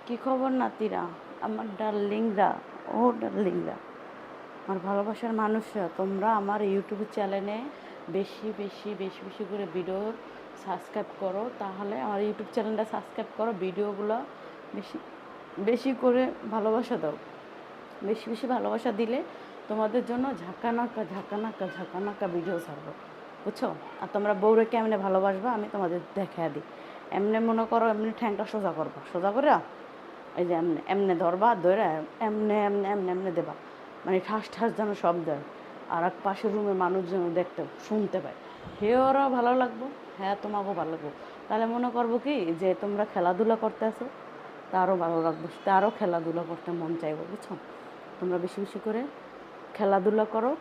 কি খবর নাতিরা, আমার ডার্লিংরা, ও ডার্লিংরা, আমার ভালোবাসার মানুষরা, তোমরা আমার ইউটিউব চ্যানেলে বেশি বেশি বেশি বেশি করে ভিডিও সাবস্ক্রাইব করো। তাহলে আমার ইউটিউব চ্যানেলটা সাবস্ক্রাইব করো, ভিডিওগুলো বেশি বেশি করে ভালোবাসা দাও। বেশি বেশি ভালোবাসা দিলে তোমাদের জন্য ঝাঁকানাকা ঝাঁকানাকা ঝাঁকানাকা ভিডিও ছাড়বো, বুঝছো? আর তোমরা বউরে কেমনে ভালোবাসবা আমি তোমাদের দেখা দিই। এমনি মনে করো, এমনি ঠ্যাংটা সোজা করবা, সোজা করে এই যে এমনি এমনি ধরবা, ধরে এমনি এমনি এমনি এমনি দেবা, মানে ঠাস ঠাস যেন শব্দ হয়। আর এক পাশের রুমের মানুষ যেন দেখতে শুনতে পায়, হে ওরা ভালো লাগবো, হ্যাঁ তোমাকেও ভালো লাগবো। তাহলে মনে করবো কি যে তোমরা খেলাধুলা করতে আসো, তারও ভালো লাগবে, তারও খেলাধুলা করতে মন চাইবো, বুঝছো? তোমরা বেশি বেশি করে খেলাধুলা করো।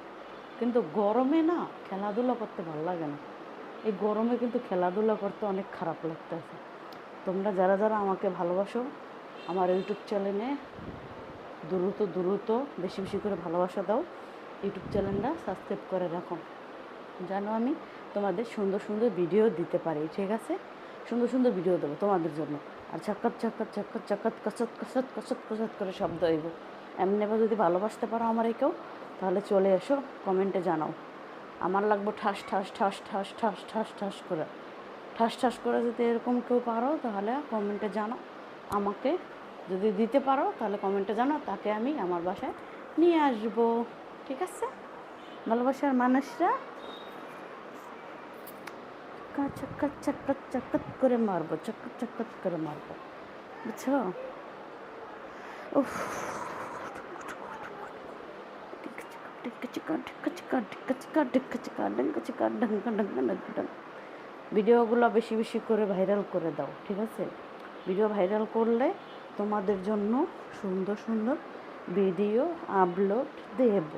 কিন্তু গরমে না খেলাধুলা করতে ভালো লাগে না। এই গরমে কিন্তু খেলাধুলা করতে অনেক খারাপ লাগতেছে। তোমরা যারা যারা আমাকে ভালোবাসো, আমার ইউটিউব চ্যানেলে দ্রুত দ্রুত বেশি বেশি করে ভালোবাসা দাও। ইউটিউব চ্যানেলটা সাবস্ক্রাইব করে রাখো, যেন আমি তোমাদের সুন্দর সুন্দর ভিডিও দিতে পারি, ঠিক আছে? সুন্দর সুন্দর ভিডিও দেবো তোমাদের জন্য। আর ঝাক্কাত ঝাক্কাত ঝাক্কাত ঝাক্কাত কসত কসত কসত কসত করে শব্দ হইব। এমনি বা যদি ভালোবাসতে পারো আমার কেউ, তাহলে চলে এসো, কমেন্টে জানাও। আমার লাগবো ঠাস ঠাস ঠাস ঠাস ঠাস ঠাস ঠাস করে, ঠাস ঠাস করে যদি এরকম কেউ পারো তাহলে কমেন্টে জানাও। আমাকে যদি দিতে পারো তাহলে কমেন্টে জানাও, তাকে আমি আমার বাসায় নিয়ে আসবো, ঠিক আছে? ভালোবাসার মানুষরা চাক্কাত চাক্কাত চাক্কাত করে মারবো, চাক্কাত চাক্কাত করে মারবো, বুঝছো? উফ, ভিডিওগুলো বেশি বেশি করে ভাইরাল করে দাও, ঠিক আছে? ভিডিও ভাইরাল করলে তোমাদের জন্য সুন্দর সুন্দর ভিডিও আপলোড দেব,